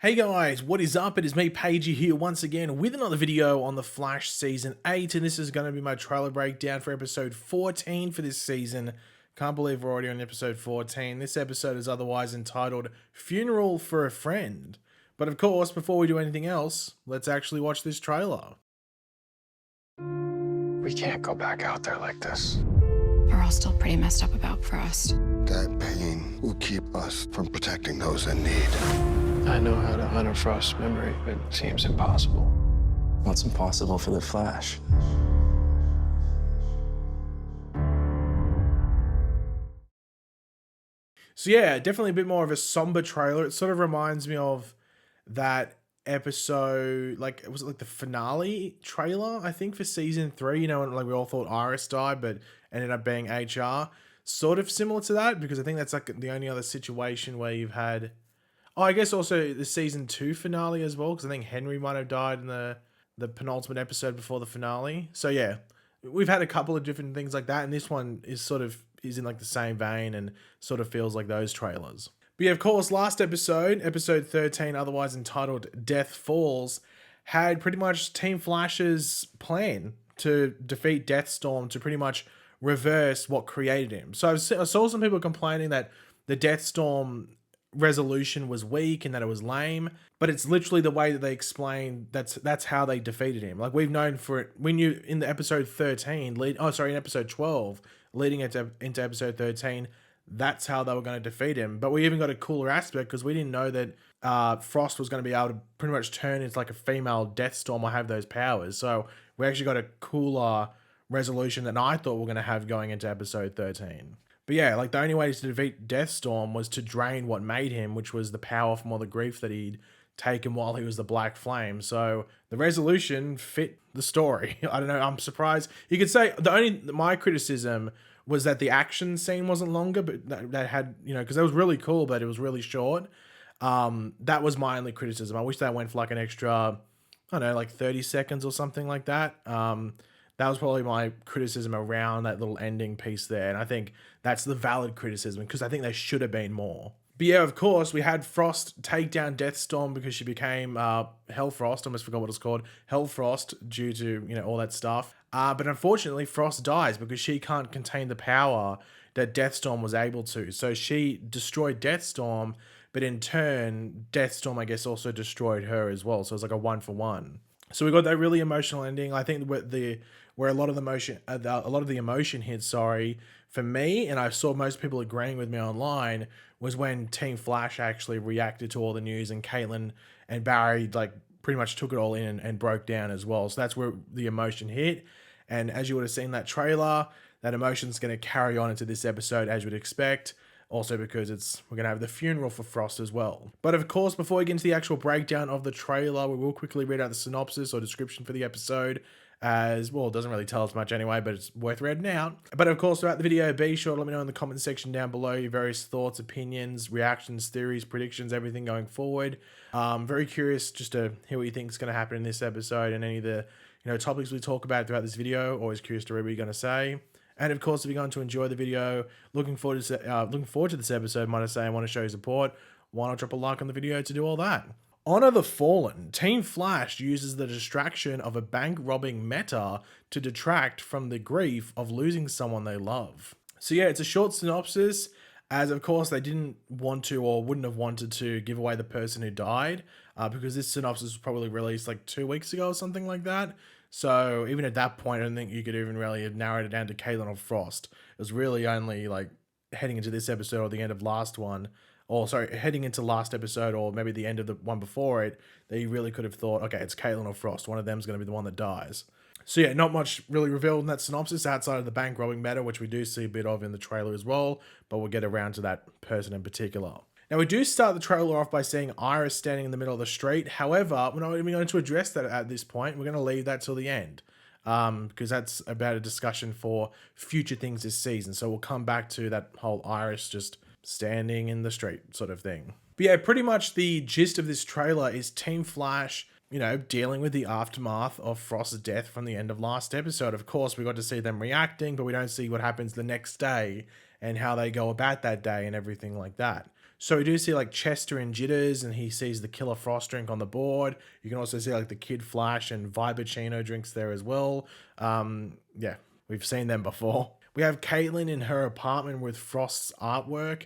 Hey guys, what is up? It is me, Pagey, here once again with another video on The Flash Season 8, and this is going to be my trailer breakdown for episode 14 for this season. Can't believe we're already on episode 14. This episode is otherwise entitled Funeral for a Friend. But of course, before we do anything else, let's actually watch this trailer. We can't go back out there like this. We're all still pretty messed up about Frost. That pain will keep us from protecting those in need. I know how to honor Frost's memory, but it seems impossible. What's impossible for the Flash? So yeah, definitely a bit more of a somber trailer. It sort of reminds me of that episode, like, was it like the finale trailer, I think, for season 3, you know, and like we all thought Iris died, but ended up being HR. Sort of similar to that, because I think that's like the only other situation where you've had... Oh, I guess also the season 2 finale as well, because I think Henry might have died in the penultimate episode before the finale. So yeah, we've had a couple of different things like that, and this one is in like the same vein and sort of feels like those trailers. But yeah, of course, last episode 13, otherwise entitled Death Falls, had pretty much Team Flash's plan to defeat Deathstorm, to pretty much reverse what created him. So I saw some people complaining that the Deathstorm resolution was weak and that it was lame, but it's literally the way that they explain that's how they defeated him. Like, we've known for it, we knew in the episode 13 in episode 12 leading into episode 13, that's how they were going to defeat him. But we even got a cooler aspect, because we didn't know that Frost was going to be able to pretty much turn into like a female Deathstorm or have those powers. So we actually got a cooler resolution than I thought we were going to have going into episode 13. But yeah, like, the only way to defeat Deathstorm was to drain what made him, which was the power from all the grief that he'd taken while he was the Black Flame. So the resolution fit the story. I don't know, I'm surprised. You could say my criticism was that the action scene wasn't longer, but that had, you know, because it was really cool, but it was really short. That was my only criticism. I wish that went for like an extra, I don't know, like 30 seconds or something like that. That was probably my criticism around that little ending piece there. And I think that's the valid criticism, because I think there should have been more. But yeah, of course, we had Frost take down Deathstorm because she became Hellfrost. I almost forgot what it's called. Hellfrost, due to, you know, all that stuff. But unfortunately, Frost dies because she can't contain the power that Deathstorm was able to. So she destroyed Deathstorm, but in turn, Deathstorm, I guess, also destroyed her as well. So it's like a 1-for-1. So we got that really emotional ending. I think where a lot of the emotion hit, for me, and I saw most people agreeing with me online, was when Team Flash actually reacted to all the news, and Caitlin and Barry like pretty much took it all in and broke down as well. So that's where the emotion hit. And as you would have seen that trailer, that emotion's going to carry on into this episode, as you would expect. Also because we're going to have the funeral for Frost as well. But of course, before we get into the actual breakdown of the trailer, we will quickly read out the synopsis or description for the episode. As well, it doesn't really tell us much anyway, but it's worth reading out. But of course, throughout the video, be sure to let me know in the comment section down below your various thoughts, opinions, reactions, theories, predictions, everything going forward. Very curious just to hear what you think is going to happen in this episode and any of the, you know, topics we talk about throughout this video. Always curious to read what you're going to say. And of course, if you're going to enjoy the video, looking forward to this episode, might I say, and want to show your support, why not drop a like on the video to do all that? Honor the Fallen. Team Flash uses the distraction of a bank robbing meta to detract from the grief of losing someone they love. So yeah, it's a short synopsis, as of course they didn't want to or wouldn't have wanted to give away the person who died, because this synopsis was probably released like 2 weeks ago or something like that. So even at that point, I don't think you could even really have narrowed it down to Caitlin or Frost. It was really only like heading into this episode or the end of last one, or sorry, heading into last episode or maybe the end of the one before it, that you really could have thought, okay, it's Caitlin or Frost. One of them's going to be the one that dies. So yeah, not much really revealed in that synopsis outside of the bank robbing meta, which we do see a bit of in the trailer as well, but we'll get around to that person in particular. Now, we do start the trailer off by seeing Iris standing in the middle of the street. However, we're not even going to address that at this point. We're going to leave that till the end, because that's about a discussion for future things this season. So we'll come back to that whole Iris just standing in the street sort of thing. But yeah, pretty much the gist of this trailer is Team Flash, you know, dealing with the aftermath of Frost's death from the end of last episode. Of course, we got to see them reacting, but we don't see what happens the next day and how they go about that day and everything like that. So we do see like Chester and Jitters, and he sees the Killer Frost drink on the board. You can also see like the Kid Flash and Viberchino drinks there as well. Yeah, we've seen them before. We have Caitlin in her apartment with Frost's artwork.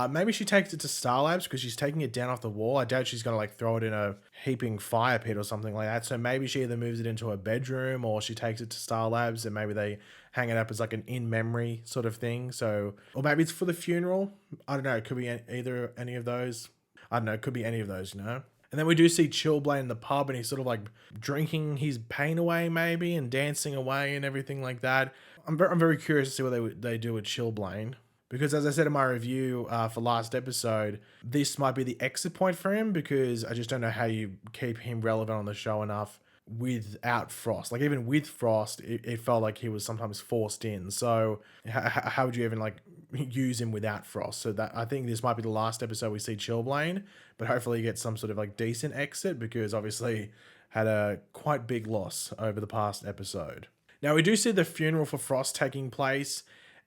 Maybe she takes it to Star Labs because she's taking it down off the wall. I doubt she's going to like throw it in a heaping fire pit or something like that. So maybe she either moves it into her bedroom or she takes it to Star Labs and maybe they hang it up as like an in-memory sort of thing. So, or maybe it's for the funeral. I don't know. It could be either any of those. I don't know. It could be any of those, you know? And then we do see Chillblade in the pub and he's sort of like drinking his pain away maybe and dancing away and everything like that. I'm very curious to see what they do with Chillblade. Because as I said in my review for last episode, this might be the exit point for him because I just don't know how you keep him relevant on the show enough without Frost. Like even with Frost, it felt like he was sometimes forced in. So how would you even like use him without Frost? So that I think this might be the last episode we see Chillblade, but hopefully he gets some sort of like decent exit because obviously had a quite big loss over the past episode. Now we do see the funeral for Frost taking place.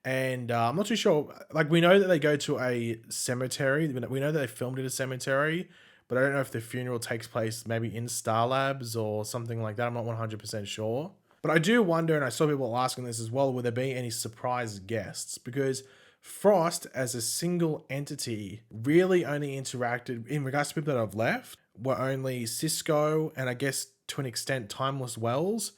And I'm not too sure, like we know that they go to a cemetery. We know that they filmed at a cemetery, but I don't know if the funeral takes place maybe in Star Labs or something like that. I'm not 100% sure. But I do wonder, and I saw people asking this as well, will there be any surprise guests? Because Frost as a single entity really only interacted, in regards to people that have left, were only Cisco and I guess to an extent Timeless Wells.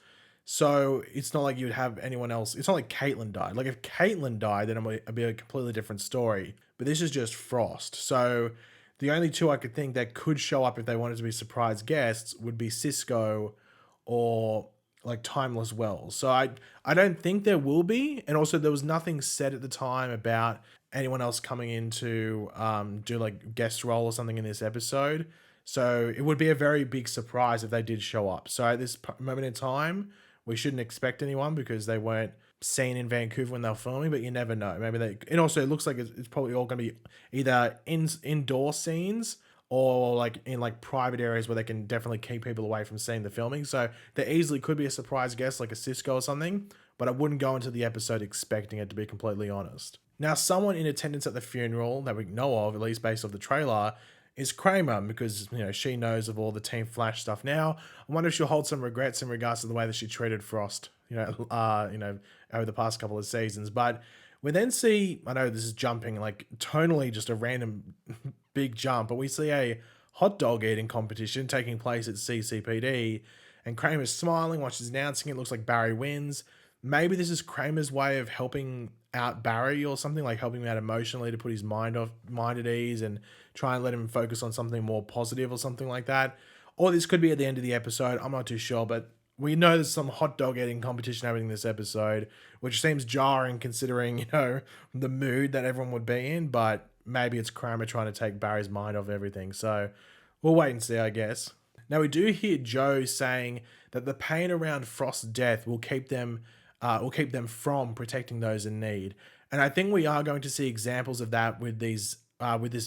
So it's not like you would have anyone else. It's not like Caitlin died. Like if Caitlin died, then it'd be a completely different story. But this is just Frost. So the only two I could think that could show up if they wanted to be surprise guests would be Cisco or like Timeless Wells. So I don't think there will be. And also there was nothing said at the time about anyone else coming in to do like guest role or something in this episode. So it would be a very big surprise if they did show up. So at this moment in time, we shouldn't expect anyone because they weren't seen in Vancouver when they were filming, but you never know. Maybe they, and also it looks like it's probably all going to be either indoor scenes or like in like private areas where they can definitely keep people away from seeing the filming. So there easily could be a surprise guest like a Cisco or something, but I wouldn't go into the episode expecting it, to be completely honest. Now, someone in attendance at the funeral that we know of, at least based off the trailer, is Kramer, because, you know, she knows of all the Team Flash stuff now. I wonder if she'll hold some regrets in regards to the way that she treated Frost, over the past couple of seasons. But we then see, I know this is jumping, like tonally just a random big jump, but we see a hot dog eating competition taking place at CCPD, and Kramer's smiling while she's announcing it. Looks like Barry wins. Maybe this is Kramer's way of helping out Barry or something, like helping him out emotionally to put his mind at ease and try and let him focus on something more positive or something like that. Or this could be at the end of the episode. I'm not too sure, but we know there's some hot dog eating competition happening in this episode, which seems jarring considering, the mood that everyone would be in, but maybe it's Kramer trying to take Barry's mind off everything. So we'll wait and see, I guess. Now we do hear Joe saying that the pain around Frost's death will keep them from protecting those in need. And I think we are going to see examples of that with this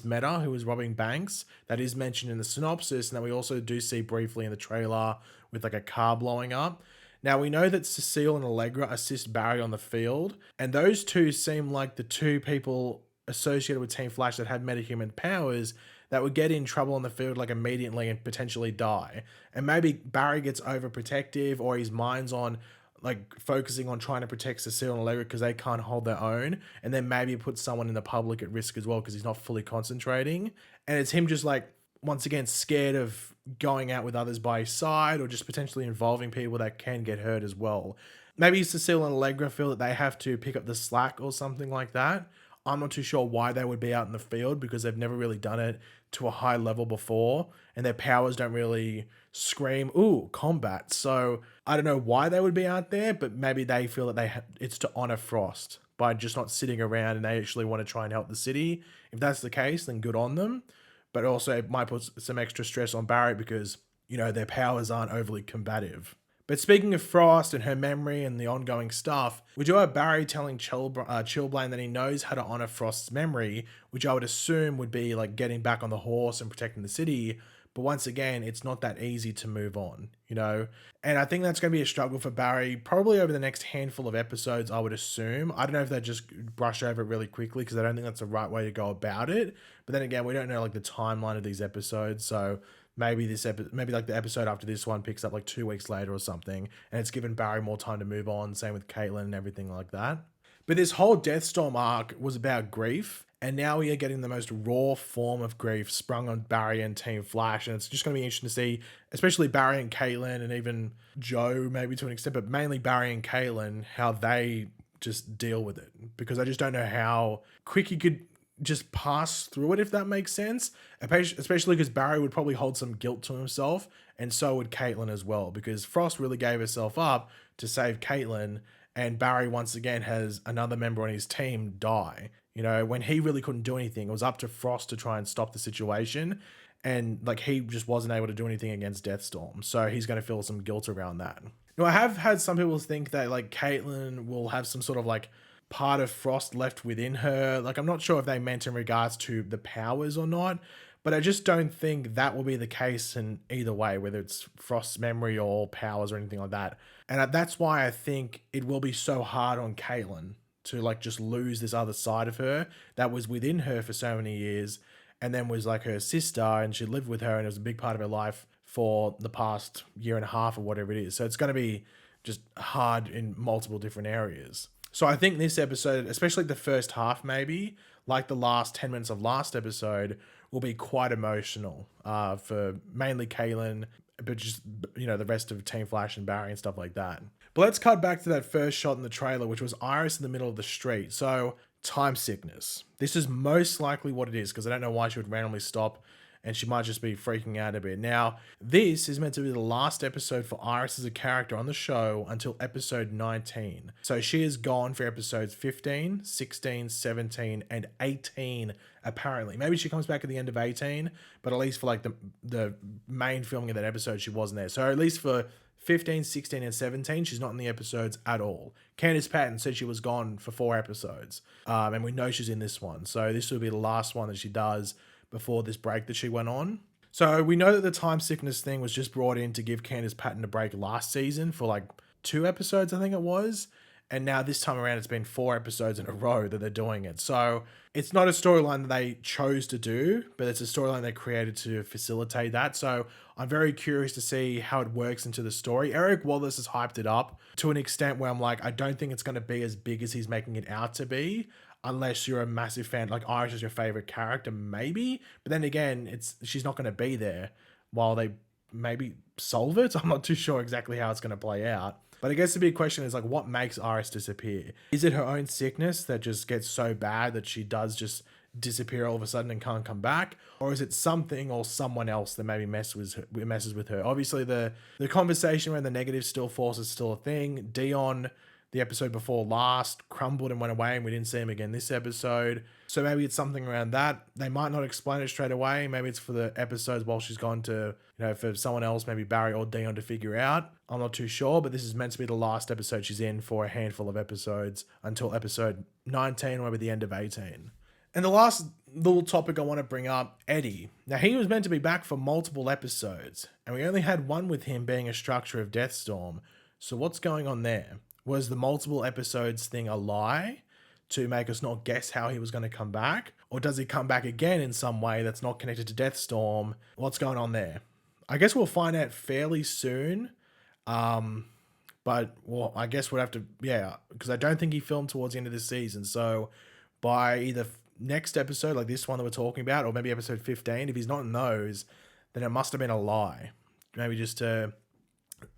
meta who is robbing banks. That is mentioned in the synopsis, and that we also do see briefly in the trailer with like a car blowing up. Now we know that Cecilia and Allegra assist Barry on the field, and those two seem like the two people associated with Team Flash that had metahuman powers that would get in trouble on the field like immediately and potentially die. And maybe Barry gets overprotective, or his mind's on like focusing on trying to protect Cecilia and Allegra because they can't hold their own, and then maybe put someone in the public at risk as well because he's not fully concentrating. And it's him just like, once again, scared of going out with others by his side, or just potentially involving people that can get hurt as well. Maybe Cecilia and Allegra feel that they have to pick up the slack or something like that. I'm not too sure why they would be out in the field because they've never really done it to a high level before, and their powers don't really scream, ooh, combat. So I don't know why they would be out there, but maybe they feel that it's to honor Frost by just not sitting around, and they actually want to try and help the city. If that's the case, then good on them. But also it might put some extra stress on Barry because, their powers aren't overly combative. But speaking of Frost and her memory and the ongoing stuff, we do have Barry telling Chillblade that he knows how to honor Frost's memory, which I would assume would be like getting back on the horse and protecting the city. But once again, it's not that easy to move on, you know? And I think that's going to be a struggle for Barry probably over the next handful of episodes, I would assume. I don't know if they just brush over it really quickly because I don't think that's the right way to go about it. But then again, we don't know like the timeline of these episodes. So maybe maybe like the episode after this one picks up like 2 weeks later or something. And it's given Barry more time to move on. Same with Caitlin and everything like that. But this whole Deathstorm arc was about grief. And now we are getting the most raw form of grief sprung on Barry and Team Flash. And it's just going to be interesting to see, especially Barry and Caitlin and even Joe, maybe to an extent, but mainly Barry and Caitlin, how they just deal with it. Because I just don't know how quick he could just pass through it, if that makes sense. Especially because Barry would probably hold some guilt to himself. And so would Caitlin as well. Because Frost really gave herself up to save Caitlin. And Barry, once again, has another member on his team die. You know, when he really couldn't do anything, it was up to Frost to try and stop the situation. And like he just wasn't able to do anything against Deathstorm. So he's going to feel some guilt around that. Now, I have had some people think that like Caitlin will have some sort of like part of Frost left within her. Like, I'm not sure if they meant in regards to the powers or not. But I just don't think that will be the case in either way, whether it's Frost's memory or powers or anything like that. And that's why I think it will be so hard on Caitlin to like just lose this other side of her that was within her for so many years and then was like her sister and she lived with her and it was a big part of her life for the past year and a half or whatever it is. So it's going to be just hard in multiple different areas. So I think this episode, especially the first half maybe, like the last 10 minutes of last episode, will be quite emotional for mainly Caitlin, but just, you know, the rest of Team Flash and Barry and stuff like that. But let's cut back to that first shot in the trailer, which was Iris in the middle of the street. So, time sickness. This is most likely what it is, because I don't know why she would randomly stop, and she might just be freaking out a bit. Now, this is meant to be the last episode for Iris as a character on the show until episode 19. So she is gone for episodes 15, 16, 17, and 18, apparently. Maybe she comes back at the end of 18, but at least for like the main filming of that episode, she wasn't there. So at least for 15, 16, and 17, she's not in the episodes at all. Candice Patton said she was gone for 4 episodes. And we know she's in this one. So this will be the last one that she does before this break that she went on. So we know that the time sickness thing was just brought in to give Candice Patton a break last season for like 2 episodes, I think it was. And now this time around, it's been 4 episodes in a row that they're doing it. So it's not a storyline that they chose to do, but it's a storyline they created to facilitate that. So I'm very curious to see how it works into the story. Eric Wallace has hyped it up to an extent where I'm like, I don't think it's going to be as big as he's making it out to be, unless you're a massive fan, like Iris is your favorite character, maybe. But then again, she's not going to be there while they maybe solve it. I'm not too sure exactly how it's going to play out. But I guess the big question is like, what makes Iris disappear? Is it her own sickness that just gets so bad that she does just disappear all of a sudden and can't come back? Or is it something or someone else that maybe messes with her? Obviously, the conversation around the negative still force is still a thing. Dion, the episode before last, crumbled and went away and we didn't see him again this episode. So maybe it's something around that. They might not explain it straight away. Maybe it's for the episodes while she's gone to, you know, for someone else, maybe Barry or Dion to figure out. I'm not too sure, but this is meant to be the last episode she's in for a handful of episodes until episode 19 or maybe the end of 18. And the last little topic I want to bring up, Eddie. Now, he was meant to be back for multiple episodes, and we only had one with him being a structure of Deathstorm. So what's going on there? Was the multiple episodes thing a lie to make us not guess how he was going to come back? Or does he come back again in some way that's not connected to Deathstorm? What's going on there? I guess we'll find out fairly soon. But, well, I guess we'll have to, because I don't think he filmed towards the end of this season. So by either next episode, like this one that we're talking about, or maybe episode 15, if he's not in those, then it must have been a lie. Maybe just to,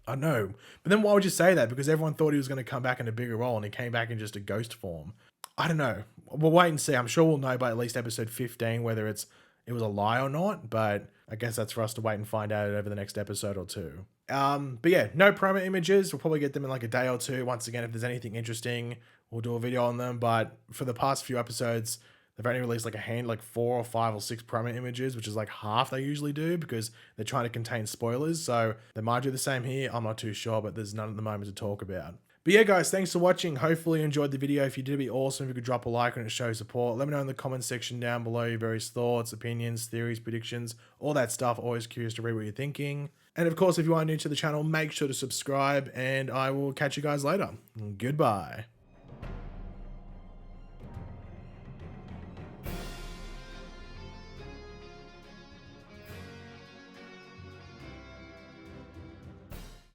I don't know. But then why would you say that? Because everyone thought he was going to come back in a bigger role and he came back in just a ghost form. I don't know. We'll wait and see. I'm sure we'll know by at least episode 15 whether it was a lie or not, but I guess that's for us to wait and find out over the next episode or 2. But yeah, no promo images. We'll probably get them in like a day or 2. Once again, if there's anything interesting, we'll do a video on them. But for the past few episodes, they've only released like 4 or 5 or 6 promo images, which is like half they usually do because they're trying to contain spoilers. So they might do the same here. I'm not too sure, but there's none at the moment to talk about. But yeah, guys, thanks for watching. Hopefully you enjoyed the video. If you did, it'd be awesome if you could drop a like on it, show support. Let me know in the comments section down below your various thoughts, opinions, theories, predictions, all that stuff. Always curious to read what you're thinking. And of course, if you are new to the channel, make sure to subscribe, and I will catch you guys later. Goodbye.